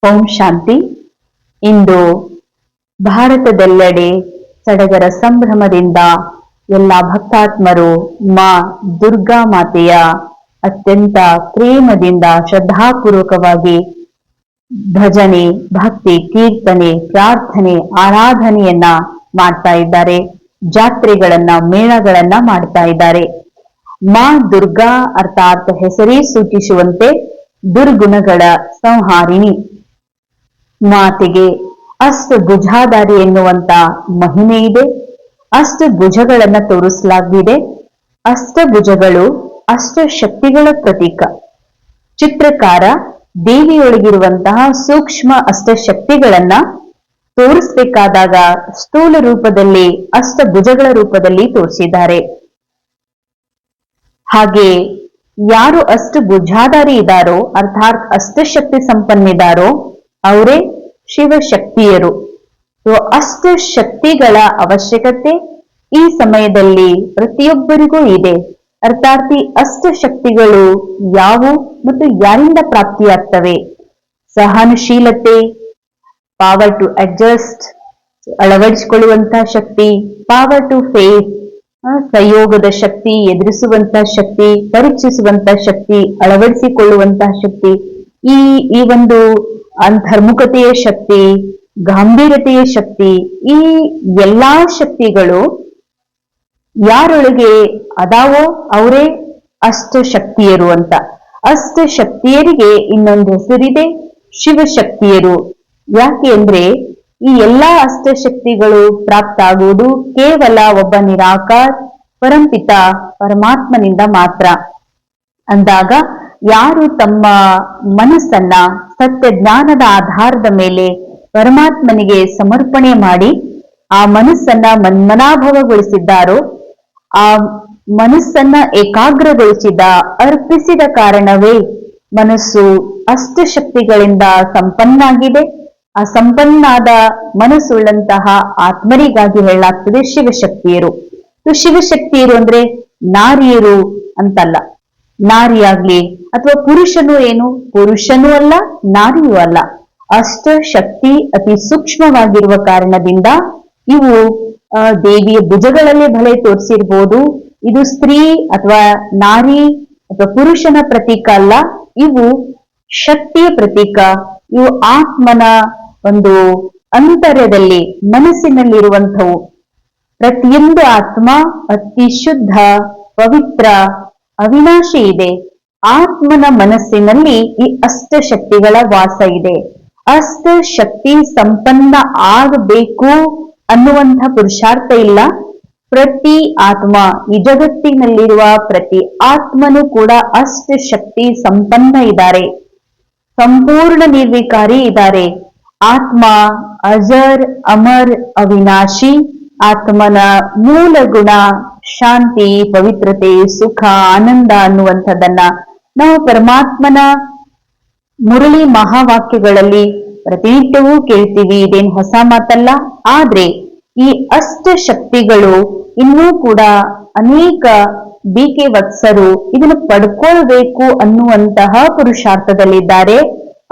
ಓಂ ಶಾಂತಿ. ಇಂದು ಭಾರತದೆಲ್ಲೆಡೆ ಸಡಗರ ಸಂಭ್ರಮದಿಂದ ಎಲ್ಲ ಭಕ್ತಾತ್ಮರು ಮಾ ದುರ್ಗಾ ಮಾತೆಯ ಅತ್ಯಂತ ಪ್ರೇಮದಿಂದ ಶ್ರದ್ಧಾಪೂರ್ವಕವಾಗಿ ಭಜನೆ, ಭಕ್ತಿ, ಕೀರ್ತನೆ, ಪ್ರಾರ್ಥನೆ, ಆರಾಧನೆಯನ್ನ ಮಾಡ್ತಾ ಇದ್ದಾರೆ. ಜಾತ್ರೆಗಳನ್ನ, ಮೇಳಗಳನ್ನ ಮಾಡ್ತಾ ಇದ್ದಾರೆ. ಮಾ ದುರ್ಗಾ ಅರ್ಥಾತ್ ಹೆಸರೇ ಸೂಚಿಸುವಂತೆ ದುರ್ಗುಣಗಳ ಸಂಹಾರಿಣಿ ಮಾತೆಗೆ ಅಷ್ಟಭುಜಾಧಾರಿ ಎನ್ನುವಂತ ಮಹಿಮೆ ಇದೆ. ಅಷ್ಟಭುಜಗಳನ್ನ ತೋರಿಸಲಾಗಿದೆ. ಅಷ್ಟಭುಜಗಳು ಅಷ್ಟಶಕ್ತಿಗಳ ಪ್ರತೀಕ. ಚಿತ್ರಕಾರ ದೇವಿಯೊಳಗಿರುವಂತಹ ಸೂಕ್ಷ್ಮ ಅಷ್ಟಶಕ್ತಿಗಳನ್ನ ತೋರಿಸ್ಬೇಕಾದಾಗ ಸ್ಥೂಲ ರೂಪದಲ್ಲಿ ಅಷ್ಟಭುಜಗಳ ರೂಪದಲ್ಲಿ ತೋರಿಸಿದ್ದಾರೆ. ಹಾಗೆ ಯಾರು ಅಷ್ಟಭುಜಾಧಾರಿ ಇದ್ದಾರೋ ಅರ್ಥಾತ್ ಅಷ್ಟಶಕ್ತಿ ಸಂಪನ್ನಿದ್ದಾರೋ ಅವರೇ ಶಿವಶಕ್ತಿಯರು. ಅಷ್ಟಶಕ್ತಿಗಳ ಅವಶ್ಯಕತೆ ಈ ಸಮಯದಲ್ಲಿ ಪ್ರತಿಯೊಬ್ಬರಿಗೂ ಇದೆ. ಅರ್ಥಾತ್ ಈ ಅಷ್ಟಶಕ್ತಿಗಳು ಯಾವುವು ಮತ್ತು ಯಾರಿಂದ ಪ್ರಾಪ್ತಿಯಾಗ್ತವೆ? ಸಹನಶೀಲತೆ, ಪವರ್ ಟು ಅಡ್ಜಸ್ಟ್, ಅಳವಡಿಸಿಕೊಳ್ಳುವಂತಹ ಶಕ್ತಿ, ಪವರ್ ಟು ಫೇಸ್, ಸಂಯೋಗದ ಶಕ್ತಿ, ಎದುರಿಸುವಂತಹ ಶಕ್ತಿ, ಪರೀಕ್ಷಿಸುವಂತಹ ಶಕ್ತಿ, ಅಳವಡಿಸಿಕೊಳ್ಳುವಂತಹ ಶಕ್ತಿ, ಈ ಒಂದು ಅಂತರ್ಮುಖತೆಯ ಶಕ್ತಿ, ಗಾಂಭೀರ್ಯತೆಯ ಶಕ್ತಿ, ಈ ಎಲ್ಲಾ ಶಕ್ತಿಗಳು ಯಾರೊಳಗೆ ಅದಾವೋ ಅವರೇ ಅಷ್ಟಶಕ್ತಿಯರು ಅಂತ. ಅಷ್ಟಶಕ್ತಿಯರಿಗೆ ಇನ್ನೊಂದು ಹೆಸರಿದೆ, ಶಿವಶಕ್ತಿಯರು. ಯಾಕೆ ಅಂದ್ರೆ ಈ ಎಲ್ಲಾ ಅಷ್ಟಶಕ್ತಿಗಳು ಪ್ರಾಪ್ತ ಆಗುವುದು ಕೇವಲ ಒಬ್ಬ ನಿರಾಕಾರ ಪರಂಪಿತ ಪರಮಾತ್ಮನಿಂದ ಮಾತ್ರ. ಅಂದಾಗ ಯಾರು ತಮ್ಮ ಮನಸ್ಸನ್ನ ಸತ್ಯ ಜ್ಞಾನದ ಆಧಾರದ ಮೇಲೆ ಪರಮಾತ್ಮನಿಗೆ ಸಮರ್ಪಣೆ ಮಾಡಿ ಆ ಮನಸ್ಸನ್ನ ಮನ್ಮನಾಭವಗೊಳಿಸಿದ್ದಾರೋ, ಆ ಮನಸ್ಸನ್ನ ಏಕಾಗ್ರಗೊಳಿಸಿದ, ಅರ್ಪಿಸಿದ ಕಾರಣವೇ ಮನಸ್ಸು ಅಷ್ಟಶಕ್ತಿಗಳಿಂದ ಸಂಪನ್ನಾಗಿದೆ. ಆ ಸಂಪನ್ನಾದ ಮನಸ್ಸುಳ್ಳಂತಹ ಆತ್ಮರಿಗಾಗಿ ಹೇಳಲಾಗ್ತದೆ ಶಿವಶಕ್ತಿಯರು. ಶಿವಶಕ್ತಿಯರು ಅಂದ್ರೆ ನಾರಿಯರು ಅಂತಲ್ಲ. ನಾರಿಯಾಗ್ಲಿ ಅಥವಾ ಪುರುಷನು ಏನು, ಪುರುಷನೂ ಅಲ್ಲ, ನಾರಿಯೂ ಅಲ್ಲ. ಅಷ್ಟಶಕ್ತಿ ಅತಿ ಸೂಕ್ಷ್ಮವಾಗಿರುವ ಕಾರಣದಿಂದ ಇವು ದೇವಿಯ ಭುಜಗಳಲ್ಲಿ ಭಲೆ ತೋರಿಸಿರ್ಬೋದು. ಇದು ಸ್ತ್ರೀ ಅಥವಾ ನಾರಿ ಅಥವಾ ಪುರುಷನ ಪ್ರತೀಕ ಅಲ್ಲ, ಇವು ಶಕ್ತಿಯ ಪ್ರತೀಕ. ಇವು ಆತ್ಮನ ಒಂದು ಅಂತರ್ಯದಲ್ಲಿ ಮನಸ್ಸಿನಲ್ಲಿರುವಂಥವು. ಪ್ರತಿಯೊಂದು ಆತ್ಮ ಅತಿ ಶುದ್ಧ, ಪವಿತ್ರ, ಅವಿನಾಶಿ ಇದೆ. ಆತ್ಮನ ಮನಸ್ಸಿನಲ್ಲಿ ಈ ಅಷ್ಟಶಕ್ತಿಗಳ ವಾಸ ಇದೆ. ಅಷ್ಟಶಕ್ತಿ ಸಂಪನ್ನ ಆಗಬೇಕು ಅನ್ನುವಂಥ ಪುರುಷಾರ್ಥ ಇಲ್ಲ. ಪ್ರತಿ ಆತ್ಮ, ಈ ಜಗತ್ತಿನಲ್ಲಿರುವ ಪ್ರತಿ ಆತ್ಮನು ಕೂಡ ಅಷ್ಟಶಕ್ತಿ ಸಂಪನ್ನ ಇದ್ದಾರೆ, ಸಂಪೂರ್ಣ ನಿರ್ವಿಕಾರಿ ಇದ್ದಾರೆ. ಆತ್ಮ ಅಜರ್, ಅಮರ್, ಅವಿನಾಶಿ. ಆತ್ಮನ ಮೂಲ ಗುಣ ಶಾಂತಿ, ಪವಿತ್ರತೆ, ಸುಖ, ಆನಂದ ಅನ್ನುವಂಥದ್ದನ್ನ ನಾವು ಪರಮಾತ್ಮನ ಮುರಳಿ ಮಹಾವಾಕ್ಯಗಳಲ್ಲಿ ಪ್ರತಿನಿತ್ಯವೂ ಕೇಳ್ತೀವಿ. ಇದೇನು ಹೊಸ ಮಾತಲ್ಲ. ಆದ್ರೆ ಈ ಅಷ್ಟಶಕ್ತಿಗಳು ಇನ್ನೂ ಕೂಡ ಅನೇಕ BK ವತ್ಸರು ಇದನ್ನು ಪಡ್ಕೊಳ್ಬೇಕು ಅನ್ನುವಂತಹ ಪುರುಷಾರ್ಥದಲ್ಲಿದ್ದಾರೆ.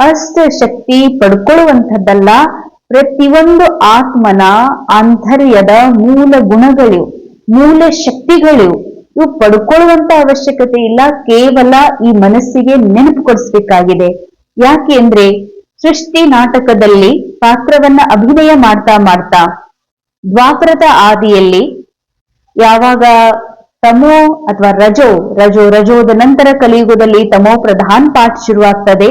ಅಷ್ಟಶಕ್ತಿ ಪಡ್ಕೊಳ್ಳುವಂಥದ್ದಲ್ಲ, ಪ್ರತಿಯೊಂದು ಆತ್ಮನ ಆಂತರ್ಯದ ಮೂಲ ಗುಣಗಳು, ಮೂಲ ಶಕ್ತಿಗಳು. ಇವು ಪಡ್ಕೊಳ್ಳುವಂತ ಅವಶ್ಯಕತೆ ಇಲ್ಲ, ಕೇವಲ ಈ ಮನಸ್ಸಿಗೆ ನೆನಪು ಕೊಡಿಸ್ಬೇಕಾಗಿದೆ. ಯಾಕೆ ಅಂದ್ರೆ ಸೃಷ್ಟಿ ನಾಟಕದಲ್ಲಿ ಪಾತ್ರವನ್ನ ಅಭಿನಯ ಮಾಡ್ತಾ ಮಾಡ್ತಾ ದ್ವಾಪರದ ಆದಿಯಲ್ಲಿ ಯಾವಾಗ ತಮೋ ಅಥವಾ ರಜೋದ ನಂತರ ಕಲಿಯುಗದಲ್ಲಿ ತಮೋ ಪ್ರಧಾನ ಪಾಠ ಶುರುವಾಗ್ತದೆ.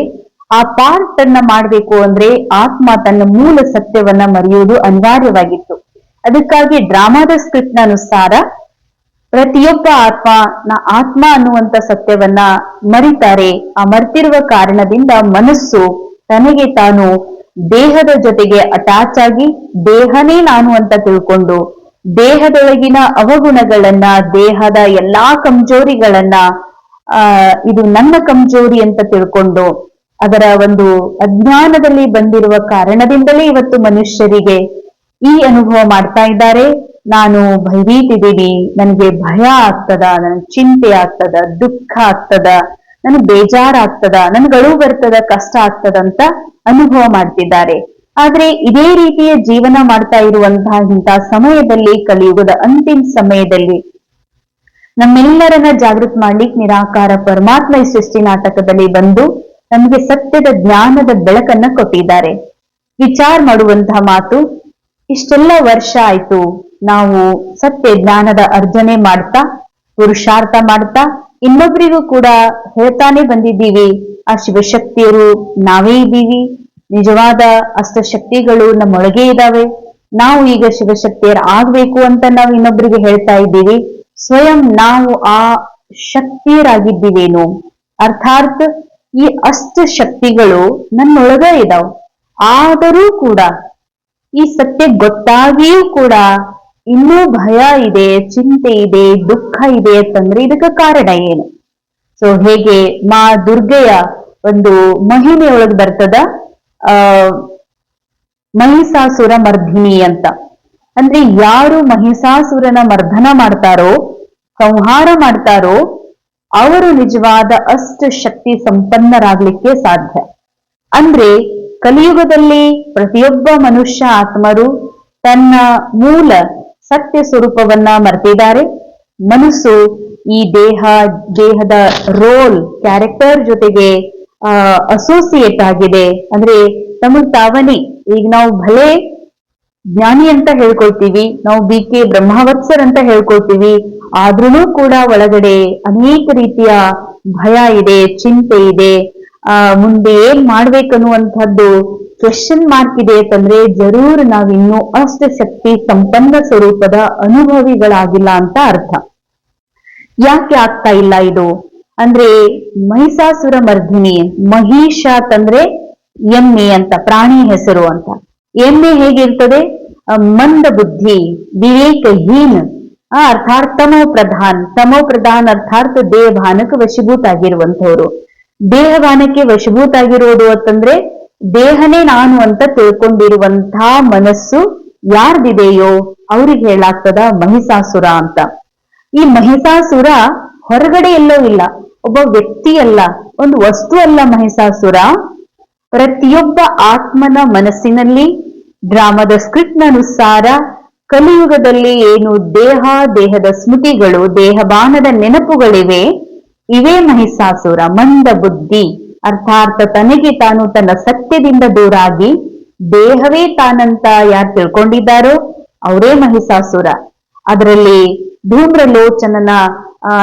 ಆ ಪಾರ್ಟ್ ಅನ್ನ ಮಾಡ್ಬೇಕು ಅಂದ್ರೆ ಆತ್ಮ ತನ್ನ ಮೂಲ ಸತ್ಯವನ್ನ ಮರೆಯುವುದು ಅನಿವಾರ್ಯವಾಗಿತ್ತು. ಅದಕ್ಕಾಗಿ ಡ್ರಾಮಾದ ಸ್ಕ್ರಿಪ್ಟ್ ನ ಅನುಸಾರ ಪ್ರತಿಯೊಬ್ಬ ಆತ್ಮ ಅನ್ನುವಂತ ಸತ್ಯವನ್ನ ಮರಿತಾರೆ. ಆ ಮರ್ತಿರುವ ಕಾರಣದಿಂದ ಮನಸ್ಸು ತನಗೆ ತಾನು ದೇಹದ ಜೊತೆಗೆ ಅಟ್ಯಾಚ್ ಆಗಿ ದೇಹನೇ ನಾನು ಅಂತ ತಿಳ್ಕೊಂಡು ದೇಹದೊಳಗಿನ ಅವಗುಣಗಳನ್ನ, ದೇಹದ ಎಲ್ಲಾ ಕಮ್ಜೋರಿಗಳನ್ನ ಇದು ನನ್ನ ಕಮ್ಜೋರಿ ಅಂತ ತಿಳ್ಕೊಂಡು ಅದರ ಒಂದು ಅಜ್ಞಾನದಲ್ಲಿ ಬಂದಿರುವ ಕಾರಣದಿಂದಲೇ ಇವತ್ತು ಮನುಷ್ಯರಿಗೆ ಈ ಅನುಭವ ಮಾಡ್ತಾ ಇದ್ದಾರೆ. ನಾನು ಭಯಭೀತಿದ್ದೀನಿ, ನನಗೆ ಭಯ ಆಗ್ತದ, ನನಗೆ ಚಿಂತೆ ಆಗ್ತದ, ದುಃಖ ಆಗ್ತದ, ನನಗೆ ಬೇಜಾರಾಗ್ತದ, ನನ್ಗೆ ಅಳು ಬರ್ತದ, ಕಷ್ಟ ಆಗ್ತದ ಅಂತ ಅನುಭವ ಮಾಡ್ತಿದ್ದಾರೆ. ಆದ್ರೆ ಇದೇ ರೀತಿಯ ಜೀವನ ಮಾಡ್ತಾ ಇರುವಂತಹ ಇಂತಹ ಸಮಯದಲ್ಲಿ, ಕಲಿಯುಗದ ಅಂತಿಮ ಸಮಯದಲ್ಲಿ ನಮ್ಮೆಲ್ಲರನ್ನ ಜಾಗೃತ ಮಾಡ್ಲಿಕ್ಕೆ ನಿರಾಕಾರ ಪರಮಾತ್ಮ ಈ ಸೃಷ್ಟಿ ನಾಟಕದಲ್ಲಿ ಬಂದು ನಮಗೆ ಸತ್ಯದ ಜ್ಞಾನದ ಬೆಳಕನ್ನ ಕೊಟ್ಟಿದ್ದಾರೆ. ವಿಚಾರ ಮಾಡುವಂತಹ ಮಾತು, ಇಷ್ಟೆಲ್ಲ ವರ್ಷ ಆಯ್ತು ನಾವು ಸತ್ಯ ಜ್ಞಾನದ ಅರ್ಜನೆ ಮಾಡ್ತಾ, ಪುರುಷಾರ್ಥ ಮಾಡ್ತಾ, ಇನ್ನೊಬ್ಬರಿಗೂ ಕೂಡ ಹೇಳ್ತಾನೆ ಬಂದಿದ್ದೀವಿ, ಆ ಶಿವಶಕ್ತಿಯರು ನಾವೇ ಇದ್ದೀವಿ, ನಿಜವಾದ ಅಷ್ಟಶಕ್ತಿಗಳು ನಮ್ಮೊಳಗೆ ಇದ್ದಾವೆ, ನಾವು ಈಗ ಶಿವಶಕ್ತಿಯರು ಆಗ್ಬೇಕು ಅಂತ ನಾವು ಇನ್ನೊಬ್ಬರಿಗೆ ಹೇಳ್ತಾ ಇದ್ದೀವಿ. ಸ್ವಯಂ ನಾವು ಆ ಶಕ್ತಿಯರಾಗಿದ್ದೀವೇನು? ಅರ್ಥಾತ್ ಈ ಅಷ್ಟ ಶಕ್ತಿಗಳು ನನ್ನೊಳಗ ಇದಾವ್. ಆದರೂ ಕೂಡ ಈ ಸತ್ಯ ಗೊತ್ತಾಗಿಯೂ ಕೂಡ ಇನ್ನೂ ಭಯ ಇದೆ, ಚಿಂತೆ ಇದೆ, ದುಃಖ ಇದೆ ಅಂತಂದ್ರೆ ಇದಕ್ಕೆ ಕಾರಣ ಏನು? ಸೊ ಹೇಗೆ ಮಾ ದುರ್ಗೆಯ ಒಂದು ಮಹಿಮೆ ಒಳಗೆ ಬರ್ತದ, ಮಹಿಷಾಸುರ ಮರ್ಧಿನಿ ಅಂತ. ಅಂದ್ರೆ ಯಾರು ಮಹಿಷಾಸುರನ ಮರ್ದನ ಮಾಡ್ತಾರೋ, ಸಂಹಾರ ಮಾಡ್ತಾರೋ, ಅವರು ನಿಜವಾದ ಅಷ್ಟ ಶಕ್ತಿ ಸಂಪನ್ನರಾಗ್ಲಿಕ್ಕೆ ಸಾಧ್ಯ. ಅಂದ್ರೆ ಕಲಿಯುಗದಲ್ಲಿ ಪ್ರತಿಯೊಬ್ಬ ಮನುಷ್ಯ ಆತ್ಮರು ತನ್ನ ಮೂಲ ಸತ್ಯ ಸ್ವರೂಪವನ್ನ ಮರೆತಿದ್ದಾರೆ. ಮನಸ್ಸು ಈ ದೇಹದ ರೋಲ್, ಕ್ಯಾರೆಕ್ಟರ್ ಜೊತೆಗೆ ಅಸೋಸಿಯೇಟ್ ಆಗಿದೆ. ಅಂದ್ರೆ ತಮಗ್ ತಾವನೇ, ಈಗ ನಾವು ಭಲೆ ಜ್ಞಾನಿ ಅಂತ ಹೇಳ್ಕೊಳ್ತೀವಿ, ನಾವು BK ಬ್ರಹ್ಮವತ್ಸರ್ ಅಂತ ಹೇಳ್ಕೊಳ್ತೀವಿ, ಆದ್ರೂ ಕೂಡ ಒಳಗಡೆ ಅನೇಕ ರೀತಿಯ ಭಯ ಇದೆ, ಚಿಂತೆ ಇದೆ, ಮುಂದೆ ಏನ್ ಮಾಡ್ಬೇಕನ್ನುವಂಥದ್ದು ಕ್ವೆಶ್ಚನ್ ಮಾರ್ಕ್ ಇದೆ ಅಂತಂದ್ರೆ ಜರೂರ್ ನಾವಿನ್ನೂ ಅಷ್ಟ ಶಕ್ತಿ ಸಂಪನ್ನ ಸ್ವರೂಪದ ಅನುಭವಿಗಳಾಗಿಲ್ಲ ಅಂತ ಅರ್ಥ. ಯಾಕೆ ಆಗ್ತಾ ಇಲ್ಲ ಇದು ಅಂದ್ರೆ, ಮಹಿಷಾಸುರ ಮರ್ಧಿನಿ, ಮಹಿಷ ಅಂತಂದ್ರೆ ಎಮ್ಮೆ ಅಂತ, ಪ್ರಾಣಿ ಹೆಸರು ಅಂತ. ಎಮ್ಮೆ ಹೇಗಿರ್ತದೆ? ಮಂದ ಬುದ್ಧಿ, ವಿವೇಕಹೀನ, ಅರ್ಥಾತ್ ತಮೋ ಪ್ರಧಾನ್ ಅರ್ಥಾತ್ ದೇಹಭಾನಕ್ಕೆ ವಶೀಭೂತ ಆಗಿರುವಂತವ್ರು. ದೇಹಭಾನಕ್ಕೆ ವಶೀಭೂತ ಆಗಿರೋದು ಅಂತಂದ್ರೆ ದೇಹನೇ ನಾನು ಅಂತ ತಿಳ್ಕೊಂಡಿರುವಂತಹ ಮನಸ್ಸು ಯಾರ್ದಿದೆಯೋ ಅವ್ರಿಗೆ ಹೇಳಾಗ್ತದ ಮಹಿಷಾಸುರ ಅಂತ. ಈ ಮಹಿಷಾಸುರ ಹೊರಗಡೆ ಎಲ್ಲೋ ಇಲ್ಲ, ಒಬ್ಬ ವ್ಯಕ್ತಿ ಅಲ್ಲ, ಒಂದು ವಸ್ತು ಅಲ್ಲ. ಮಹಿಷಾಸುರ ಪ್ರತಿಯೊಬ್ಬ ಆತ್ಮನ ಮನಸ್ಸಿನಲ್ಲಿ ಡ್ರಾಮದ ಸ್ಕ್ರಿಪ್ಟ್ ಅನುಸಾರ ಕಲಿಯುಗದಲ್ಲಿ ಏನು ದೇಹದ ಸ್ಮೃತಿಗಳು, ದೇಹಬಾನದ ನೆನಪುಗಳಿವೆ, ಇವೇ ಮಹಿಷಾಸುರ. ಮಂದ ಬುದ್ಧಿ ಅರ್ಥಾತ್ ತನಗೆ ತಾನು ತನ್ನ ಸತ್ಯದಿಂದ ದೂರಾಗಿ ದೇಹವೇ ತಾನಂತ ಯಾರು ತಿಳ್ಕೊಂಡಿದ್ದಾರೋ ಅವರೇ ಮಹಿಷಾಸುರ. ಅದರಲ್ಲಿ ಧೂಮ್ರಲೋಚನನ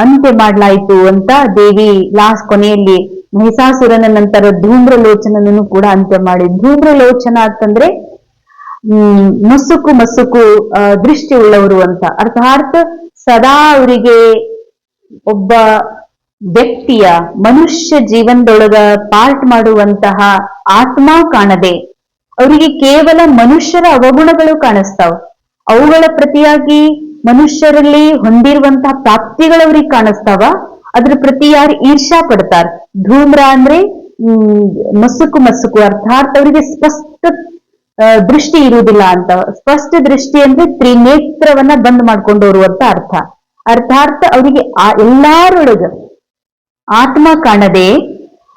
ಅಂತ್ಯ ಮಾಡ್ಲಾಯ್ತು ಅಂತ ದೇವಿ ಲಾಸ್ಟ್ ಕೊನೆಯಲ್ಲಿ ಮಹಿಷಾಸುರನ ನಂತರ ಧೂಮ್ರಲೋಚನನನ್ನು ಕೂಡ ಅಂತ್ಯ ಮಾಡಿ. ಧೂಮ್ರಲೋಚನ ಅಂತಂದ್ರೆ ಮಸುಕು ದೃಷ್ಟಿ ಉಳ್ಳವರು ಅಂತ. ಅರ್ಥಾತ್ ಸದಾ ಅವರಿಗೆ ಒಬ್ಬ ವ್ಯಕ್ತಿಯ ಮನುಷ್ಯ ಜೀವನದೊಳಗ ಪಾರ್ಟ್ ಮಾಡುವಂತಹ ಆತ್ಮ ಕಾಣದೆ ಅವರಿಗೆ ಕೇವಲ ಮನುಷ್ಯರ ಅವಗುಣಗಳು ಕಾಣಿಸ್ತಾವ. ಅವುಗಳ ಪ್ರತಿಯಾಗಿ ಮನುಷ್ಯರಲ್ಲಿ ಹೊಂದಿರುವಂತಹ ಪ್ರಾಪ್ತಿಗಳು ಅವ್ರಿಗೆ ಕಾಣಿಸ್ತಾವ. ಅದ್ರ ಪ್ರತಿ ಯಾರು ಈರ್ಷಾ ಪಡ್ತಾರ. ಧೂಮ್ರ ಅಂದ್ರೆ ಮಸುಕು ಅರ್ಥಾತ್ ಅವರಿಗೆ ಸ್ಪಷ್ಟ ದೃಷ್ಟಿ ಇರುವುದಿಲ್ಲ ಅಂತ. ಸ್ಪಷ್ಟ ದೃಷ್ಟಿ ಅಂದ್ರೆ ತ್ರಿನೇತ್ರವನ್ನ ಬಂದ್ ಮಾಡ್ಕೊಂಡವರು ಅಂತ ಅರ್ಥ. ಅರ್ಥಾತ್ ಅವರಿಗೆ ಎಲ್ಲಾರೊಳಗ ಆತ್ಮ ಕಾಣದೆ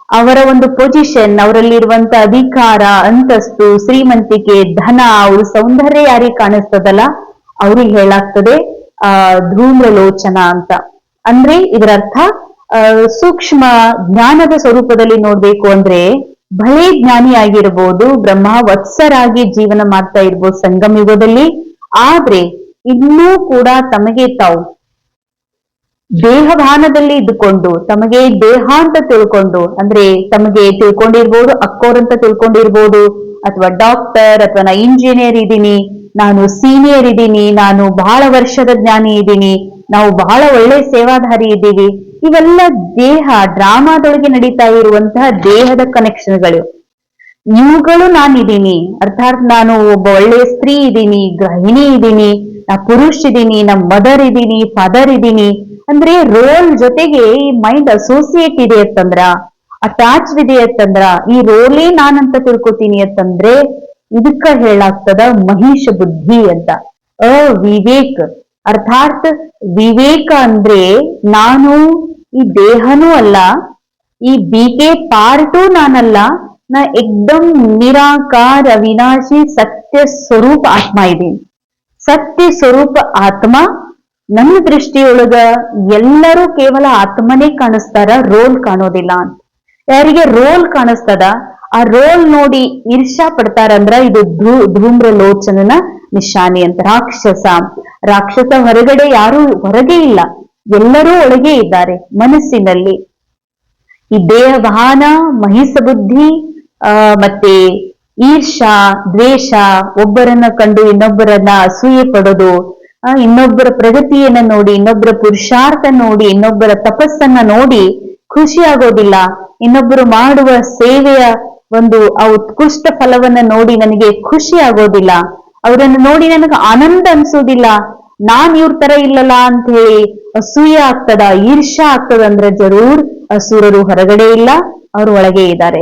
ಅವರ ಒಂದು ಪೊಸಿಷನ್, ಅವರಲ್ಲಿರುವಂತ ಅಧಿಕಾರ, ಅಂತಸ್ತು, ಶ್ರೀಮಂತಿಕೆ, ಧನ, ಅವ್ರ ಸೌಂದರ್ಯ ಯಾರಿಗೆ ಕಾಣಿಸ್ತದಲ್ಲ ಅವ್ರಿಗೆ ಹೇಳಾಗ್ತದೆ ಧೂಮ್ರಲೋಚನ ಅಂತ. ಅಂದ್ರೆ ಇದರರ್ಥ ಸೂಕ್ಷ್ಮ ಜ್ಞಾನದ ಸ್ವರೂಪದಲ್ಲಿ ನೋಡ್ಬೇಕು ಅಂದ್ರೆ ಭಲೇ ಜ್ಞಾನಿ ಆಗಿರ್ಬೋದು, ಬ್ರಹ್ಮ ವತ್ಸರಾಗಿ ಜೀವನ ಮಾಡ್ತಾ ಇರ್ಬೋದು ಸಂಗಮ ಯುಗದಲ್ಲಿ. ಆದ್ರೆ ಇನ್ನೂ ಕೂಡ ತಮಗೆ ತಾವು ದೇಹಭಾನದಲ್ಲಿ ಇದ್ದುಕೊಂಡು, ತಮಗೆ ದೇಹ ಅಂತ ತಿಳ್ಕೊಂಡು, ಅಂದ್ರೆ ತಮಗೆ ತಿಳ್ಕೊಂಡಿರ್ಬೋದು ಅಕ್ಕೋರಂತ ತಿಳ್ಕೊಂಡಿರ್ಬೋದು, ಅಥವಾ ಡಾಕ್ಟರ್, ಅಥವಾ ನಾ ಇಂಜಿನಿಯರ್ ಇದ್ದೀನಿ, ನಾನು ಸೀನಿಯರ್ ಇದ್ದೀನಿ, ನಾನು ಬಹಳ ವರ್ಷದ ಜ್ಞಾನಿ ಇದ್ದೀನಿ, ನಾವು ಬಹಳ ಒಳ್ಳೆ ಸೇವಾಧಾರಿ ಇದ್ದೀವಿ. ಇವೆಲ್ಲ ದೇಹ ಡ್ರಾಮಾದೊಳಗೆ ನಡೀತಾ ಇರುವಂತಹ ದೇಹದ ಕನೆಕ್ಷನ್ಗಳು. ಇವುಗಳು ನಾನಿದ್ದೀನಿ, ಅರ್ಥಾತ್ ನಾನು ಒಬ್ಬ ಒಳ್ಳೆ ಸ್ತ್ರೀ ಇದ್ದೀನಿ, ಗೃಹಿಣಿ ಇದ್ದೀನಿ, ನಾ ಪುರುಷ ಇದ್ದೀನಿ, ನಾ ಮದರ್ ಇದ್ದೀನಿ, ಫಾದರ್ ಇದ್ದೀನಿ ಅಂದ್ರೆ ರೋಲ್ ಜೊತೆಗೆ ಈ ಮೈಂಡ್ ಅಸೋಸಿಯೇಟ್ ಇದೆ ಅಂತಂದ್ರ, ಅಟ್ಯಾಚ್ಡ್ ಇದೆ ಅಂತಂದ್ರ, ಈ ರೋಲೇ ನಾನಂತ ತಿಳ್ಕೊತೀನಿ ಅಂತಂದ್ರೆ ಇದಕ್ಕ ಹೇಳಾಗ್ತದ ಮಹಿಷ ಬುದ್ಧಿ ಅಂತ. ವಿವೇಕ್ ಅರ್ಥಾತ್ ವಿವೇಕ ಅಂದ್ರೆ ನಾನು ಈ ದೇಹನೂ ಅಲ್ಲ, ಈ BK ಪಾರ್ಟು ನಾನಲ್ಲ, ನಾ ಎಕ್ದಮ್ ನಿರಾಕಾರ ಅವಿನಾಶಿ ಸತ್ಯ ಸ್ವರೂಪ ಆತ್ಮ ಇದ್ದೀನಿ. ಸತ್ಯ ಸ್ವರೂಪ ಆತ್ಮ. ನನ್ನ ದೃಷ್ಟಿಯೊಳಗ ಎಲ್ಲರೂ ಕೇವಲ ಆತ್ಮನೇ ಕಾಣಿಸ್ತಾರ, ರೋಲ್ ಕಾಣೋದಿಲ್ಲ ಅಂತ. ಯಾರಿಗೆ ರೋಲ್ ಕಾಣಿಸ್ತದ, ಆ ರೋಲ್ ನೋಡಿ ಈರ್ಷಾ ಪಡ್ತಾರಂದ್ರ ಇದು ಧೂಮ್ರ ಲೋಚನನ ನಿಶಾನಿ ಅಂತ. ರಾಕ್ಷಸ ಹೊರಗಡೆ ಯಾರು ಹೊರಗೆ ಇಲ್ಲ, ಎಲ್ಲರೂ ಒಳಗೆ ಇದ್ದಾರೆ ಮನಸ್ಸಿನಲ್ಲಿ. ಈ ದೇಹಭಾನ, ಮಹಿಷ ಬುದ್ಧಿ, ಮತ್ತೆ ಈರ್ಷಾ, ದ್ವೇಷ, ಒಬ್ಬರನ್ನ ಕಂಡು ಇನ್ನೊಬ್ಬರನ್ನ ಅಸೂಯೆ ಪಡೋದು, ಇನ್ನೊಬ್ಬರ ಪ್ರಗತಿಯನ್ನ ನೋಡಿ, ಇನ್ನೊಬ್ಬರ ಪುರುಷಾರ್ಥ ನೋಡಿ, ಇನ್ನೊಬ್ಬರ ತಪಸ್ಸನ್ನ ನೋಡಿ ಖುಷಿ ಆಗೋದಿಲ್ಲ. ಇನ್ನೊಬ್ಬರು ಮಾಡುವ ಸೇವೆಯ ಒಂದು ಆ ಉತ್ಕೃಷ್ಟ ಫಲವನ್ನ ನೋಡಿ ನನಗೆ ಖುಷಿ ಆಗೋದಿಲ್ಲ. ಅವರನ್ನು ನೋಡಿ ನನಗೆ ಆನಂದ ಅನ್ಸೋದಿಲ್ಲ. ನಾನ್ ಇವ್ರ ತರ ಇಲ್ಲಲ್ಲ ಅಂತ ಹೇಳಿ ಅಸೂಯೆ ಆಗ್ತದ, ಈರ್ಷಾ ಆಗ್ತದ ಅಂದ್ರೆ ಜರೂರ್ ಅಸುರರು ಹೊರಗಡೆ ಇಲ್ಲ, ಅವರು ಒಳಗೆ ಇದ್ದಾರೆ.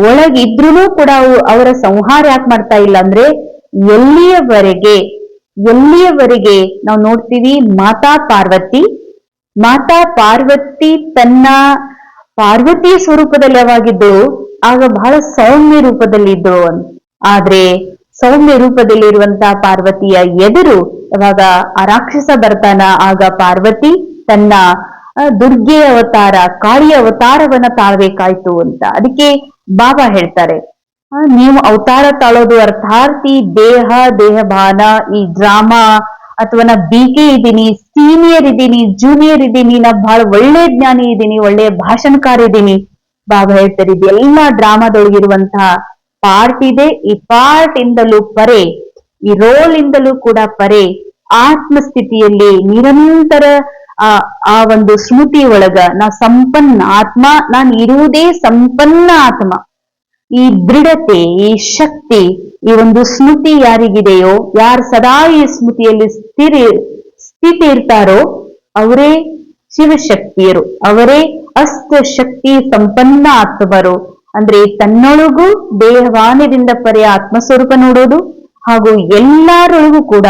ಒಳಗಿದ್ರೂ ಕೂಡ ಅವರ ಸಂಹಾರ ಯಾಕೆ ಮಾಡ್ತಾ ಇಲ್ಲ ಅಂದ್ರೆ ಎಲ್ಲಿಯವರೆಗೆ ನಾವು ನೋಡ್ತೀವಿ ಮಾತಾ ಪಾರ್ವತಿ ತನ್ನ ಪಾರ್ವತಿ ಸ್ವರೂಪದಲ್ಲಿ ಯಾವಾಗಿದ್ದಳು, ಆಗ ಬಹಳ ಸೌಮ್ಯ ರೂಪದಲ್ಲಿ ಇದ್ದಳು ಅಂತ. ಆದ್ರೆ ಸೌಮ್ಯ ರೂಪದಲ್ಲಿರುವಂತಹ ಪಾರ್ವತಿಯ ಎದುರು ಯಾವಾಗ ಆ ರಾಕ್ಷಸ ಬರ್ತಾನ, ಆಗ ಪಾರ್ವತಿ ತನ್ನ ದುರ್ಗೆ ಅವತಾರ, ಕಾಳಿಯ ಅವತಾರವನ್ನ ತಾಳ್ಬೇಕಾಯ್ತು ಅಂತ. ಅದಕ್ಕೆ ಬಾಬಾ ಹೇಳ್ತಾರೆ, ನೀವು ಅವತಾರ ತಾಳೋದು ಅರ್ಥಾತ್ ಈ ದೇಹಭಾನ, ಈ ಡ್ರಾಮಾ ಅಥವಾ ನಾ BK ಇದ್ದೀನಿ, ಸೀನಿಯರ್ ಇದ್ದೀನಿ, ಜೂನಿಯರ್ ಇದ್ದೀನಿ, ನಾ ಬಹಳ ಒಳ್ಳೆ ಜ್ಞಾನಿ ಇದ್ದೀನಿ, ಒಳ್ಳೆಯ ಭಾಷಣಕಾರ ಇದ್ದೀನಿ. ಬಾಬಾ ಹೇಳ್ತಾರೆ ಇದೆಲ್ಲ ಡ್ರಾಮಾದೊಳಗಿರುವಂತಹ ಪಾರ್ಟ್ ಇದೆ. ಈ ಪಾರ್ಟ್ ಇಂದಲೂ ಪರೆ, ಈ ರೋಲ್ ಇಂದಲೂ ಕೂಡ ಪರೆ ಆತ್ಮಸ್ಥಿತಿಯಲ್ಲಿ ನಿರಂತರ ಆ ಒಂದು ಸ್ಮೃತಿ ಒಳಗ ನಾ ಸಂಪನ್ನ ಆತ್ಮ, ನಾನು ಇರುವುದೇ ಸಂಪನ್ನ ಆತ್ಮ. ಈ ದೃಢತೆ, ಈ ಶಕ್ತಿ, ಈ ಒಂದು ಸ್ಮೃತಿ ಯಾರಿಗಿದೆಯೋ, ಯಾರು ಸದಾ ಈ ಸ್ಮೃತಿಯಲ್ಲಿ ಸ್ಥಿತಿ ಇರ್ತಾರೋ ಅವರೇ ಶಿವಶಕ್ತಿಯರು, ಅವರೇ ಅಷ್ಟಶಕ್ತಿ ಸಂಪನ್ನ ಆತ್ಮರು. ಅಂದ್ರೆ ತನ್ನೊಳಗೂ ದೇಹವಾನ್ಯದಿಂದ ಪರ್ಯ ಆತ್ಮಸ್ವರೂಪ ನೋಡೋದು, ಹಾಗೂ ಎಲ್ಲರೊಳಗೂ ಕೂಡ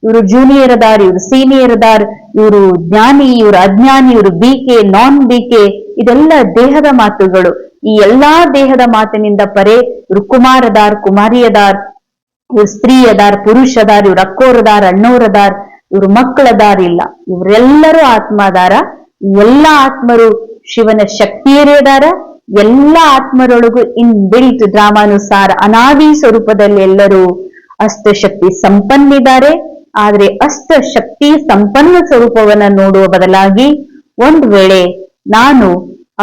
ಇವರು ಜೂನಿಯರ್ ಅದಾರ್, ಇವರು ಸೀನಿಯರ್ ಅದಾರ್, ಇವರು ಜ್ಞಾನಿ, ಇವರು ಅಜ್ಞಾನಿ, ಇವರು BK ನಾನ್ BK, ಇದೆಲ್ಲ ದೇಹದ ಮಾತುಗಳು. ಈ ಎಲ್ಲಾ ದೇಹದ ಮಾತಿನಿಂದ ಪರೆ ಇವರು ಕುಮಾರ್ ಅದಾರ್, ಕುಮಾರಿ ಅದಾರ್, ಇವ್ರು ಸ್ತ್ರೀ ಅದಾರ್, ಪುರುಷ ಅದಾರ್, ಇವ್ರ ಅಕ್ಕೋರದಾರ್, ಅಣ್ಣೋರದಾರ್, ಇವ್ರು ಮಕ್ಕಳದಾರ್ ಇಲ್ಲ, ಇವರೆಲ್ಲರೂ ಆತ್ಮ ಅದಾರ. ಎಲ್ಲ ಆತ್ಮರು ಶಿವನ ಶಕ್ತಿಯರೇ ಅದಾರ. ಎಲ್ಲ ಆತ್ಮರೊಳಗೂ ಬಿಲ್ಟ್ ಡ್ರಾಮಾನುಸಾರ ಅನಾದಿ ಸ್ವರೂಪದಲ್ಲಿ ಎಲ್ಲರೂ ಅಷ್ಟಶಕ್ತಿ ಸಂಪನ್ನಿದ್ದಾರೆ. ಆದ್ರೆ ಅಷ್ಟಶಕ್ತಿ ಸಂಪನ್ನ ಸ್ವರೂಪವನ್ನ ನೋಡುವ ಬದಲಾಗಿ ಒಂದ್ ವೇಳೆ ನಾನು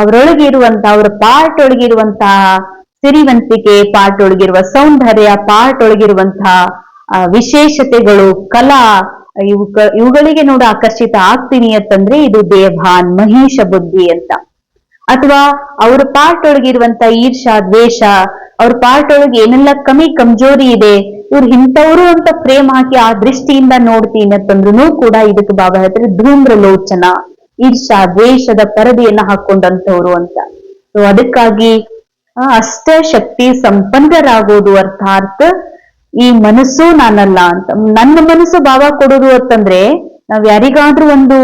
ಅವರೊಳಗಿರುವಂತಹ, ಅವರ ಪಾರ್ಟ್ ಒಳಗಿರುವಂತಹ ಸಿರಿವಂತಿಕೆ, ಪಾರ್ಟ್ ಒಳಗಿರುವ ಸೌಂದರ್ಯ, ಪಾರ್ಟ್ ಒಳಗಿರುವಂತಹ ವಿಶೇಷತೆಗಳು, ಕಲಾ, ಇವುಗಳಿಗೆ ನೋಡ ಆಕರ್ಷಿತ ಆಗ್ತೀನಿ ಅಂತಂದ್ರೆ ಇದು ದೇವಭಾನ್, ಮಹಿಷ ಬುದ್ಧಿ ಅಂತ. ಅಥವಾ ಅವ್ರ ಪಾರ್ಟ್ ಒಳಗಿರುವಂತ ಈರ್ಷಾ, ದ್ವೇಷ, ಅವ್ರ ಪಾರ್ಟ್ ಒಳಗೆ ಏನೆಲ್ಲ ಕಮಜೋರಿ ಇದೆ, ಇವ್ರು ಇಂಥವ್ರು ಅಂತ ಪ್ರೇಮ ಹಾಕಿ ಆ ದೃಷ್ಟಿಯಿಂದ ನೋಡ್ತೀನಿ ಅಂತಂದ್ರೂ ಕೂಡ ಇದಕ್ಕೆ ಬಾಬಾ ಹೇಳ್ತಾರೆ ಧೂಮ್ರ ಲೋಚನ, ಈರ್ಷಾ ದ್ವೇಷದ ಪರದೆಯನ್ನ ಹಾಕೊಂಡಂತವ್ರು ಅಂತ. ಸೊ ಅದಕ್ಕಾಗಿ ಅಷ್ಟ ಶಕ್ತಿ ಸಂಪನ್ನರಾಗೋದು ಅರ್ಥಾತ್ ಈ ಮನಸ್ಸು ನಾನಲ್ಲ ಅಂತ. ನನ್ನ ಮನಸ್ಸು ಬಾಬಾ ಕೊಡೋದು ಅಂತಂದ್ರೆ, ನಾವ್ ಯಾರಿಗಾದ್ರೂ ಒಂದು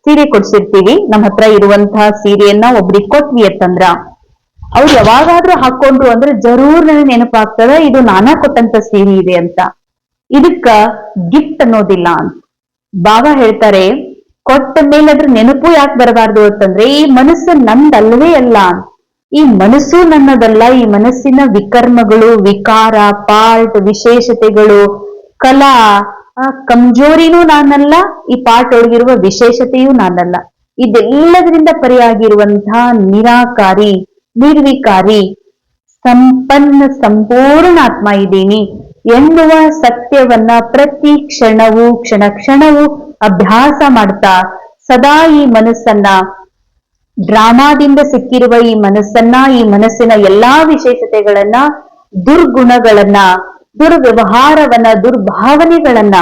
ಸೀರೆ ಕೊಡ್ಸಿರ್ತೀವಿ, ನಮ್ಮ ಹತ್ರ ಇರುವಂತಹ ಸೀರೆಯನ್ನ ಒಬ್ರಿಗೆ ಕೊಟ್ವಿ ಅಂತಂದ್ರ ಅವ್ರು ಯಾವಾಗಾದ್ರೂ ಹಾಕೊಂಡ್ರು ಅಂದ್ರೆ ಜರೂರ್ ನನಗೆ ನೆನಪಾಗ್ತದ ಇದು ನಾನಾ ಕೊಟ್ಟಂತ ಸೀರೆ ಇದೆ ಅಂತ. ಇದಕ್ಕ ಗಿಫ್ಟ್ ಅನ್ನೋದಿಲ್ಲ ಅಂತ ಬಾಬಾ ಹೇಳ್ತಾರೆ. ಕೊಟ್ಟ ಮೇಲೆ ಅದ್ರ ನೆನಪು ಯಾಕೆ ಬರಬಾರ್ದು ಅಂತಂದ್ರೆ ಈ ಮನಸ್ಸು ನಂದಲ್ವೇ ಅಲ್ಲ. ಈ ಮನಸ್ಸು ನನ್ನದಲ್ಲ. ಈ ಮನಸ್ಸಿನ ವಿಕರ್ಮಗಳು, ವಿಕಾರ, ಪಾರ್ಟ್, ವಿಶೇಷತೆಗಳು, ಕಲಾ, ಕಮ್ಜೋರಿನೂ ನಾನಲ್ಲ, ಈ ಪಾರ್ಟ್ ಒಳಗಿರುವ ವಿಶೇಷತೆಯೂ ನಾನಲ್ಲ. ಇದೆಲ್ಲದರಿಂದ ಪರಿಯಾಗಿರುವಂತಹ ನಿರಾಕಾರಿ, ನಿರ್ವಿಕಾರಿ, ಸಂಪನ್ನ ಸಂಪೂರ್ಣ ಆತ್ಮ ಇದ್ದೀನಿ ಎನ್ನುವ ಸತ್ಯವನ್ನ ಪ್ರತಿ ಕ್ಷಣವೂ ಕ್ಷಣವೂ ಅಭ್ಯಾಸ ಮಾಡ್ತಾ ಸದಾ ಈ ಮನಸ್ಸನ್ನ, ಡ್ರಾಮಾದಿಂದ ಸಿಕ್ಕಿರುವ ಈ ಮನಸ್ಸನ್ನ, ಈ ಮನಸ್ಸಿನ ಎಲ್ಲಾ ವಿಶೇಷತೆಗಳನ್ನ, ದುರ್ಗುಣಗಳನ್ನ, ದುರ್ವ್ಯವಹಾರವನ್ನ, ದುರ್ಭಾವನೆಗಳನ್ನ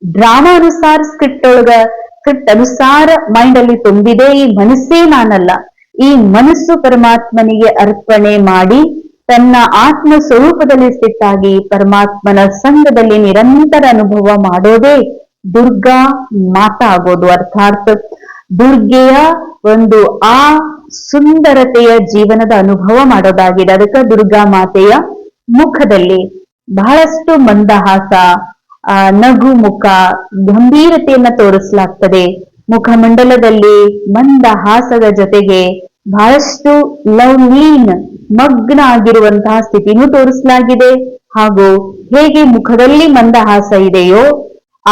ಡ್ರಾಮಾ ಅನುಸಾರ ಸ್ಕ್ರಿಪ್ಟ್ ಅನುಸಾರ ಮೈಂಡ್ ಅಲ್ಲಿ ತುಂಬಿದೆ. ಈ ಮನಸ್ಸೇ ನಾನಲ್ಲ. ಈ ಮನಸ್ಸು ಪರಮಾತ್ಮನಿಗೆ ಅರ್ಪಣೆ ಮಾಡಿ ತನ್ನ ಆತ್ಮ ಸ್ವರೂಪದಲ್ಲಿ ಸ್ಥಿತಾಗಿ ಪರಮಾತ್ಮನ ಸಂಘದಲ್ಲಿ ನಿರಂತರ ಅನುಭವ ಮಾಡೋದೇ ದುರ್ಗಾ ಮಾತಾ ಆಗೋದು. ಅರ್ಥಾತ್ ದುರ್ಗೆಯ ಒಂದು ಆ ಸುಂದರತೆಯ ಜೀವನದ ಅನುಭವ ಮಾಡೋದಾಗಿದೆ. ಅದಕ್ಕೆ ದುರ್ಗಾ ಮಾತೆಯ ಮುಖದಲ್ಲಿ ಬಹಳಷ್ಟು ಮಂದಹಾಸ, ನಗು ಮುಖ, ಗಂಭೀರತೆಯನ್ನ ತೋರಿಸಲಾಗ್ತದೆ. ಮುಖಮಂಡಲದಲ್ಲಿ ಮಂದಹಾಸದ ಜೊತೆಗೆ ಬಹಳಷ್ಟು ಲವ್ಲೀನ್ ಮಗ್ನ ಆಗಿರುವಂತಹ ಸ್ಥಿತಿನೂ ತೋರಿಸಲಾಗಿದೆ. ಹಾಗೂ ಹೇಗೆ ಮುಖದಲ್ಲಿ ಮಂದಹಾಸ ಇದೆಯೋ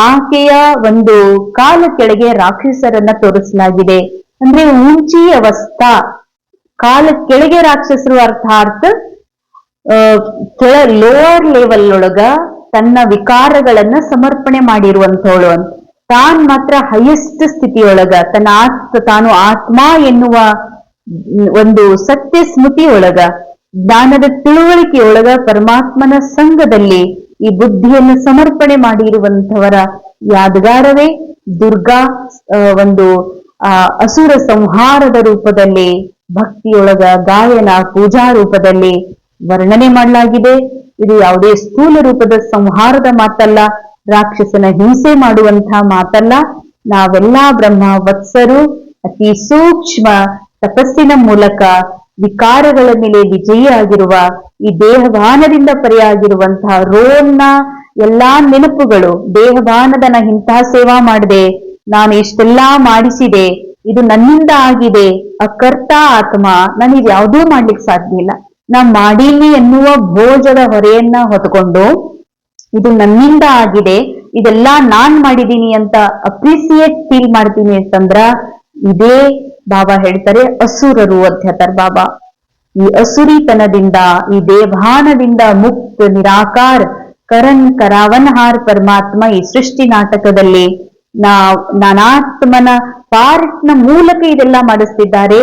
ಆಕೆಯ ಒಂದು ಕಾಲ ಕೆಳಗೆ ರಾಕ್ಷಸರನ್ನ ತೋರಿಸಲಾಗಿದೆ. ಅಂದ್ರೆ ಊಂಚಿ ಅವಸ್ಥಾ, ಕಾಲ ಕೆಳಗೆ ರಾಕ್ಷಸರು ಅರ್ಥಾತ್ ಲೋವರ್ ಲೆವೆಲ್ ಒಳಗ ತನ್ನ ವಿಕಾರಗಳನ್ನ ಸಮರ್ಪಣೆ ಮಾಡಿರುವಂತವಳು ಅಂತ. ತಾನ್ ಮಾತ್ರ ಹೈಯೆಸ್ಟ್ ಸ್ಥಿತಿಯೊಳಗ ತಾನು ಆತ್ಮ ಎನ್ನುವ ಒಂದು ಸತ್ಯ ಸ್ಮೃತಿಯೊಳಗ, ಜ್ಞಾನದ ತಿಳುವಳಿಕೆಯೊಳಗ, ಪರಮಾತ್ಮನ ಸಂಘದಲ್ಲಿ ಈ ಬುದ್ಧಿಯನ್ನು ಸಮರ್ಪಣೆ ಮಾಡಿರುವಂತವರ ಯಾದಗಾರವೇ ದುರ್ಗಾ. ಒಂದು ಅಸುರ ಸಂಹಾರದ ರೂಪದಲ್ಲಿ, ಭಕ್ತಿಯೊಳಗ ಗಾಯನ ಪೂಜಾ ರೂಪದಲ್ಲಿ ವರ್ಣನೆ ಮಾಡಲಾಗಿದೆ. ಇದು ಯಾವುದೇ ಸ್ಥೂಲ ರೂಪದ ಸಂಹಾರದ ಮಾತಲ್ಲ, ರಾಕ್ಷಸನ ಹಿಂಸೆ ಮಾಡುವಂತಹ ಮಾತಲ್ಲ. ನಾವೆಲ್ಲಾ ಬ್ರಹ್ಮ ವತ್ಸರು ಅತಿ ಸೂಕ್ಷ್ಮ ತಪಸ್ಸಿನ ಮೂಲಕ ವಿಕಾರಗಳ ಮೇಲೆ ವಿಜಯಿಯಾಗಿರುವ ಈ ದೇಹಭಾನದಿಂದ ಪರೆಯಾಗಿರುವಂತಹ ರೋಲ್ನ ಎಲ್ಲಾ ನೆನಪುಗಳು, ದೇಹಭಾನದ ನಾ ಇಂತಹ ಸೇವಾ ಮಾಡಿದೆ, ನಾನು ಇಷ್ಟೆಲ್ಲಾ ಮಾಡಿಸಿದೆ, ಇದು ನನ್ನಿಂದ ಆಗಿದೆ, ಅಕರ್ತ ಆತ್ಮ, ನಾನು ಇದು ಯಾವುದೂ ಮಾಡ್ಲಿಕ್ಕೆ ಸಾಧ್ಯ ಇಲ್ಲ, ನಾ ಮಾಡೀನಿ ಎನ್ನುವ ಭೋಜದ ಹೊರೆಯನ್ನ ಹೊತ್ಕೊಂಡು ಇದು ನನ್ನಿಂದ ಆಗಿದೆ, ಇದೆಲ್ಲಾ ನಾನ್ ಮಾಡಿದೀನಿ ಅಂತ ಅಪ್ರಿಸಿಯೇಟ್ ಫೀಲ್ ಮಾಡ್ತೀನಿ ಅಂತಂದ್ರ ಇದೇ ಬಾಬಾ ಹೇಳ್ತಾರೆ ಅಸುರರು ಅಂತ ಹೇಳ್ತಾರೆ ಬಾಬಾ. ಈ ಅಸುರಿತನದಿಂದ, ಈ ದೇವಭಾನದಿಂದ ಮುಕ್ತ ನಿರಾಕಾರ ಕರನ್ ಕರಾವನ್ಹಾರ್ ಪರಮಾತ್ಮ ಈ ಸೃಷ್ಟಿ ನಾಟಕದಲ್ಲಿ ನಾನಾತ್ಮನ ಪಾರ್ಟ್ನ ಮೂಲಕ ಇದೆಲ್ಲ ಮಾಡಿಸ್ತಿದ್ದಾರೆ.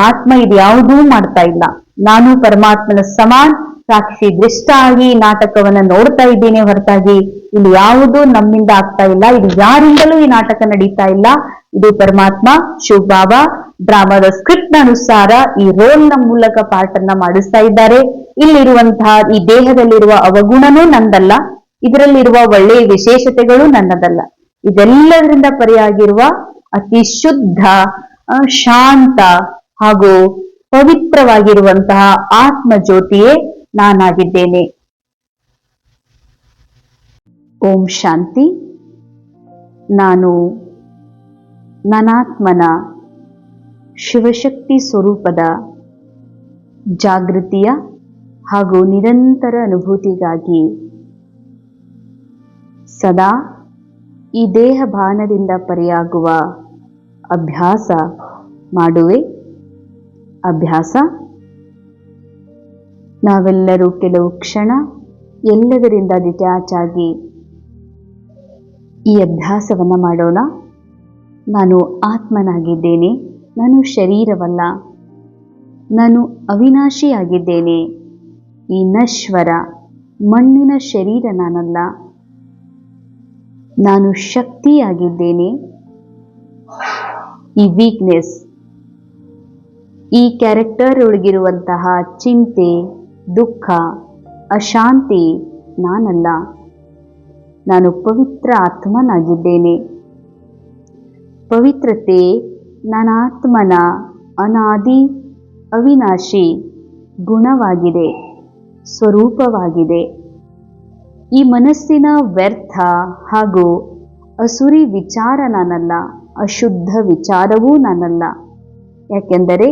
ಆತ್ಮ ಇದ್ಯಾವುದೂ ಮಾಡ್ತಾ ಇಲ್ಲ. ನಾನು ಪರಮಾತ್ಮನ ಸಮಾನ್ ಸಾಕ್ಷಿ ದೃಷ್ಟ ಆಗಿ ನಾಟಕವನ್ನ ನೋಡ್ತಾ ಇದ್ದೇನೆ ಹೊರತಾಗಿ ಇಲ್ಲಿ ಯಾವುದೂ ನಮ್ಮಿಂದ ಆಗ್ತಾ ಇಲ್ಲ. ಇದು ಯಾರಿಂದಲೂ ಈ ನಾಟಕ ನಡೀತಾ ಇಲ್ಲ. ಇದು ಪರಮಾತ್ಮ ಶಿವ ಬಾಬಾ ಡ್ರಾಮಾದ ಸ್ಕ್ರಿಪ್ಟ್ ನ ಅನುಸಾರ ಈ ರೋಲ್ ನ ಮೂಲಕ ಪಾಠ ಅನ್ನ ಮಾಡಿಸ್ತಾ ಇದ್ದಾರೆ. ಇಲ್ಲಿರುವಂತಹ ಈ ದೇಹದಲ್ಲಿರುವ ಅವಗುಣನೂ ನಂದಲ್ಲ, ಇದರಲ್ಲಿರುವ ಒಳ್ಳೆಯ ವಿಶೇಷತೆಗಳು ನನ್ನದಲ್ಲ. ಇದೆಲ್ಲದರಿಂದ ಪರಿಯಾಗಿರುವ ಅತಿ ಶುದ್ಧ, ಶಾಂತ ಹಾಗೂ ಪವಿತ್ರವಾಗಿರುವಂತಹ ಆತ್ಮ ಜ್ಯೋತಿಯೇ ನಾನಾಗಿದ್ದೇನೆ. ಓಂ ಶಾಂತಿ. ನಾನು ನನಾತ್ಮನ ಶಿವಶಕ್ತಿ ಸ್ವರೂಪದ ಜಾಗೃತಿಯ ಹಾಗೂ ನಿರಂತರ ಅನುಭೂತಿಗಾಗಿ ಸದಾ ಈ ದೇಹ ಭಾನದಿಂದ ಪರೆಯಾಗುವ ಅಭ್ಯಾಸ ಮಾಡುವೆ. ಅಭ್ಯಾಸ ನಾವೆಲ್ಲರೂ ಕೆಲವು ಕ್ಷಣ ಎಲ್ಲದರಿಂದ ಡಿಟ್ಯಾಚ್ ಆಗಿ ಈ ಅಭ್ಯಾಸವನ್ನು ಮಾಡೋಣ. ನಾನು ಆತ್ಮನಾಗಿದ್ದೇನೆ, ನಾನು ಶರೀರವಲ್ಲ, ನಾನು ಅವಿನಾಶಿಯಾಗಿದ್ದೇನೆ. ಈ ನಶ್ವರ ಮಣ್ಣಿನ ಶರೀರ ನಾನಲ್ಲ, ನಾನು ಶಕ್ತಿಯಾಗಿದ್ದೇನೆ. ಈ ವೀಕ್ನೆಸ್, ಈ ಕ್ಯಾರೆಕ್ಟರ್ ಒಳಗಿರುವಂತಹ ಚಿಂತೆ, ದುಃಖ, ಅಶಾಂತಿ ನಾನಲ್ಲ, ನಾನು ಪವಿತ್ರ ಆತ್ಮನಾಗಿದ್ದೇನೆ. ಪವಿತ್ರತೆ ನನಾತ್ಮನ ಅನಾದಿ ಅವಿನಾಶಿ ಗುಣವಾಗಿದೆ, ಸ್ವರೂಪವಾಗಿದೆ. ಈ ಮನಸ್ಸಿನ ವ್ಯರ್ಥ ಹಾಗೂ ಅಸುರಿ ವಿಚಾರ ನಾನಲ್ಲ, ಅಶುದ್ಧ ವಿಚಾರವೂ ನಾನಲ್ಲ. ಯಾಕೆಂದರೆ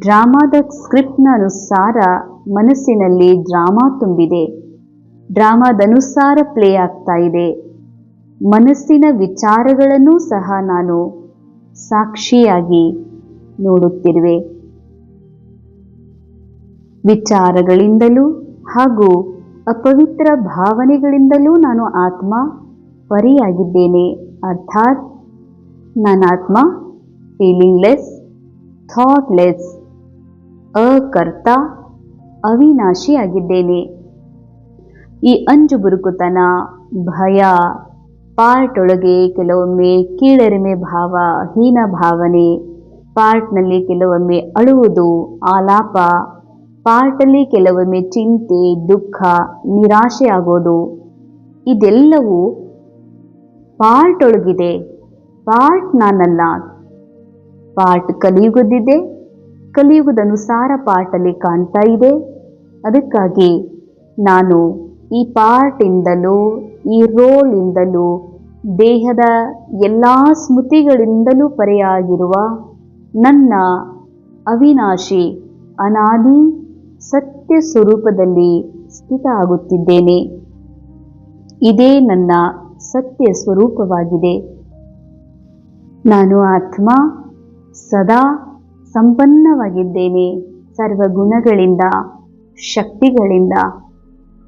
ಡ್ರಾಮಾದ ಸ್ಕ್ರಿಪ್ಟ್ನ ಅನುಸಾರ ಮನಸ್ಸಿನಲ್ಲಿ ಡ್ರಾಮಾ ತುಂಬಿದೆ, ಡ್ರಾಮಾದನುಸಾರ ಪ್ಲೇ ಆಗ್ತಾ ಇದೆ. ಮನಸ್ಸಿನ ವಿಚಾರಗಳನ್ನೂ ಸಹ ನಾನು ಸಾಕ್ಷಿಯಾಗಿ ನೋಡುತ್ತಿರುವೆ. ವಿಚಾರಗಳಿಂದಲೂ ಹಾಗೂ ಅಪವಿತ್ರ ಭಾವನೆಗಳಿಂದಲೂ ನಾನು ಆತ್ಮ ಪರಿಯಾಗಿದ್ದೇನೆ. ಅರ್ಥಾತ್ ನಾನಾತ್ಮ ಫೀಲಿಂಗ್ಲೆಸ್, ಥಾಟ್ಲೆಸ್, ಅಕರ್ತ, ಅವಿನಾಶಿಯಾಗಿದ್ದೇನೆ. ಈ ಅಂಜು ಬುರುಕುತನ, ಭಯ, ಪಾರ್ಟ್ ಒಳಗೆ ಕೆಲವೊಮ್ಮೆ ಕೀಳರಿಮೆ ಭಾವ, ಹೀನ ಭಾವನೆ, ಪಾರ್ಟ್ನಲ್ಲಿ ಕೆಲವೊಮ್ಮೆ ಅಳುವುದು, ಆಲಾಪ, ಪಾರ್ಟಲ್ಲಿ ಕೆಲವೊಮ್ಮೆ ಚಿಂತೆ, ದುಃಖ, ನಿರಾಶೆ ಆಗೋದು, ಇದೆಲ್ಲವೂ ಪಾರ್ಟ್ ಒಳಗಿದೆ. ಪಾರ್ಟ್ ನಾನಲ್ಲ. ಪಾಠ ಕಲಿಯುಗದಿದೆ, ಕಲಿಯುಗದನುಸಾರ ಪಾಠಲ್ಲಿ ಕಾಣ್ತಾ ಇದೆ. ಅದಕ್ಕಾಗಿ ನಾನು ಈ ಪಾರ್ಟಿಂದಲೂ ಈ ರೋಲಿಂದಲೂ ದೇಹದ ಎಲ್ಲ ಸ್ಮೃತಿಗಳಿಂದಲೂ ಪರೆಯಾಗಿರುವ ನನ್ನ ಅವಿನಾಶಿ ಅನಾದಿ ಸತ್ಯ ಸ್ವರೂಪದಲ್ಲಿ ಸ್ಥಿತ ಆಗುತ್ತಿದ್ದೇನೆ. ಇದೇ ನನ್ನ ಸತ್ಯ ಸ್ವರೂಪವಾಗಿದೆ. ನಾನು ಆತ್ಮ ಸದಾ ಸಂಪನ್ನವಾಗಿದ್ದೇನೆ, ಸರ್ವಗುಣಗಳಿಂದ, ಶಕ್ತಿಗಳಿಂದ.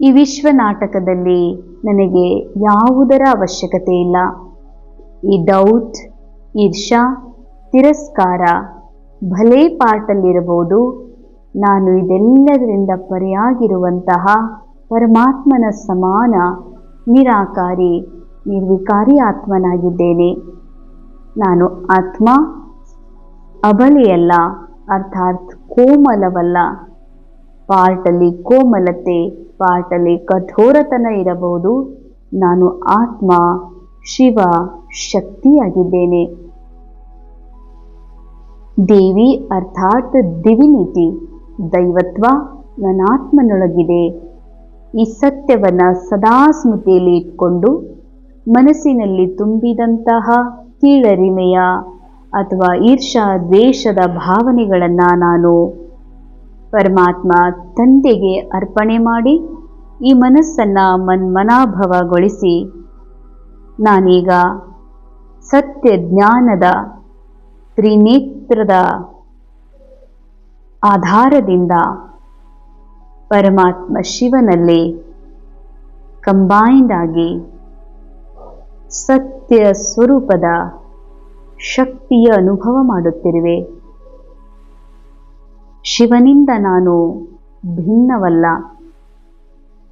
ಈ ವಿಶ್ವ ನಾಟಕದಲ್ಲಿ ನನಗೆ ಯಾವುದರ ಅವಶ್ಯಕತೆ ಇಲ್ಲ. ಈ ಡೌಟ್, ಈರ್ಷಾ, ತಿರಸ್ಕಾರ ಭಲೇ ಪಾರ್ಟಲ್ಲಿರಬಹುದು. ನಾನು ಇದೆಲ್ಲದರಿಂದ ಪರೆಯಾಗಿರುವಂತಹ ಪರಮಾತ್ಮನ ಸಮಾನ ನಿರಾಕಾರಿ ನಿರ್ವಿಕಾರಿ ಆತ್ಮನಾಗಿದ್ದೇನೆ. ನಾನು ಆತ್ಮ ಅಬಲೆಯಲ್ಲ, ಅರ್ಥಾತ್ ಕೋಮಲವಲ್ಲ. ಪಾರ್ಟಲ್ಲಿ ಕೋಮಲತೆ, ಪಾರ್ಟಲ್ಲಿ ಕಠೋರತನ ಇರಬಹುದು. ನಾನು ಆತ್ಮ ಶಿವ ಶಕ್ತಿಯಾಗಿದ್ದೇನೆ. ದೇವಿ ಅರ್ಥಾತ್ ಡಿವಿನಿಟಿ, ದೈವತ್ವ ನನ್ನ ಆತ್ಮನೊಳಗಿದೆ. ಈ ಸತ್ಯವನ್ನು ಸದಾ ಸ್ಮೃತಿಯಲ್ಲಿ ಇಟ್ಕೊಂಡು ಮನಸ್ಸಿನಲ್ಲಿ ತುಂಬಿದಂತಹ ಕೀಳರಿಮೆಯ ಅಥವಾ ಈರ್ಷಾ ದ್ವೇಷದ ಭಾವನೆಗಳನ್ನು ನಾನು ಪರಮಾತ್ಮ ತಂದೆಗೆ ಅರ್ಪಣೆ ಮಾಡಿ ಈ ಮನಸ್ಸನ್ನು ಮನ್ಮನಾಭವಗೊಳಿಸಿ ನಾನೀಗ ಸತ್ಯ ಜ್ಞಾನದ ತ್ರಿನೇತ್ರದ ಆಧಾರದಿಂದ ಪರಮಾತ್ಮ ಶಿವನಲ್ಲಿ ಕಂಬೈನ್ಡ್ ಆಗಿ ಸತ್ಯ ಸ್ವರೂಪದ ಶಕ್ತಿಯ ಅನುಭವ ಮಾಡುತ್ತಿರುವೆ. ಶಿವನಿಂದ ನಾನು ಭಿನ್ನವಲ್ಲ,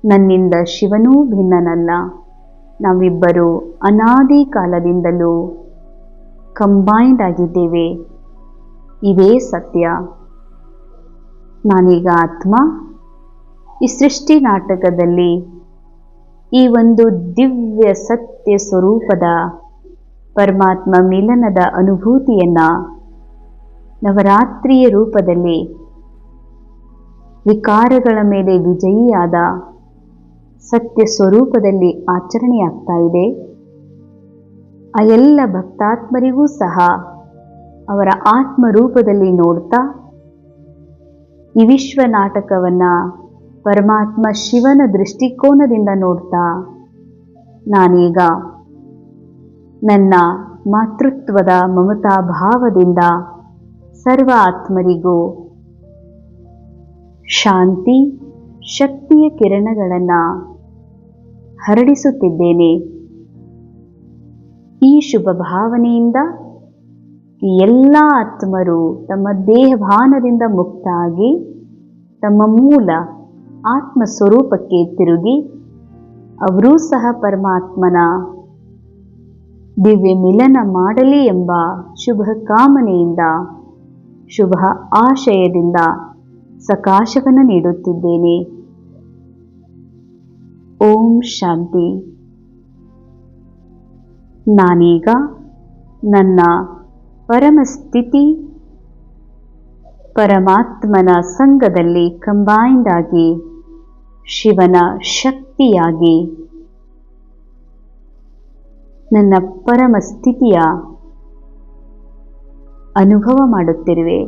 ನನ್ನಿಂದ ಶಿವನೂ ಭಿನ್ನನಲ್ಲ. ನಾವಿಬ್ಬರು ಅನಾದಿ ಕಾಲದಿಂದಲೂ ಕಂಬೈನ್ಡ್ ಆಗಿದ್ದೇವೆ. ಇದೇ ಸತ್ಯ. ನಾನೀಗ ಆತ್ಮ ಈ ಸೃಷ್ಟಿ ನಾಟಕದಲ್ಲಿ ಈ ಒಂದು ದಿವ್ಯ ಸತ್ಯ ಸ್ವರೂಪದ ಪರಮಾತ್ಮ ಮಿಲನದ ಅನುಭೂತಿಯನ್ನ ನವರಾತ್ರಿಯ ರೂಪದಲ್ಲಿ ವಿಕಾರಗಳ ಮೇಲೆ ವಿಜಯಿಯಾದ ಸತ್ಯ ಸ್ವರೂಪದಲ್ಲಿ ಆಚರಣೆಯಾಗ್ತಾ ಇದೆ. ಆ ಎಲ್ಲ ಭಕ್ತಾತ್ಮರಿಗೂ ಸಹ ಅವರ ಆತ್ಮರೂಪದಲ್ಲಿ ನೋಡ್ತಾ ಈ ವಿಶ್ವ ನಾಟಕವನ್ನು ಪರಮಾತ್ಮ ಶಿವನ ದೃಷ್ಟಿಕೋನದಿಂದ ನೋಡ್ತಾ ನಾನೀಗ ನನ್ನ ಮಾತೃತ್ವದ ಮಮತಾ ಭಾವದಿಂದ ಸರ್ವ ಆತ್ಮರಿಗೂ ಶಾಂತಿ ಶಕ್ತಿಯ ಕಿರಣಗಳನ್ನು ಹರಡಿಸುತ್ತಿದ್ದೇನೆ. ಈ ಶುಭ ಭಾವನೆಯಿಂದ ಈ ಎಲ್ಲ ಆತ್ಮರು ತಮ್ಮ ದೇಹಭಾನದಿಂದ ಮುಕ್ತ ಆಗಿ ತಮ್ಮ ಮೂಲ ಆತ್ಮ ಸ್ವರೂಪಕ್ಕೆ ತಿರುಗಿ ಅವರೂ ಸಹ ಪರಮಾತ್ಮನ ದಿವ್ಯ ಮಿಲನ ಮಾಡಲಿ ಎಂಬ ಶುಭ ಕಾಮನೆಯಿಂದ ಶುಭ ಆಶಯದಿಂದ ಸಕಾಶವನ್ನು ನೀಡುತ್ತಿದ್ದೇನೆ. ಓಂ ಶಾಂತಿ. ನಾನೀಗ ನನ್ನ ಪರಮಸ್ಥಿತಿ ಪರಮಾತ್ಮನ ಸಂಘದಲ್ಲಿ ಕಂಬೈನ್ಡ್ ಆಗಿ ಶಿವನ ಶಕ್ತಿಯಾಗಿ ನನ್ನ ಪರಮಸ್ಥಿತಿಯ ಅನುಭವ ಮಾಡುತ್ತಿರುವೆ.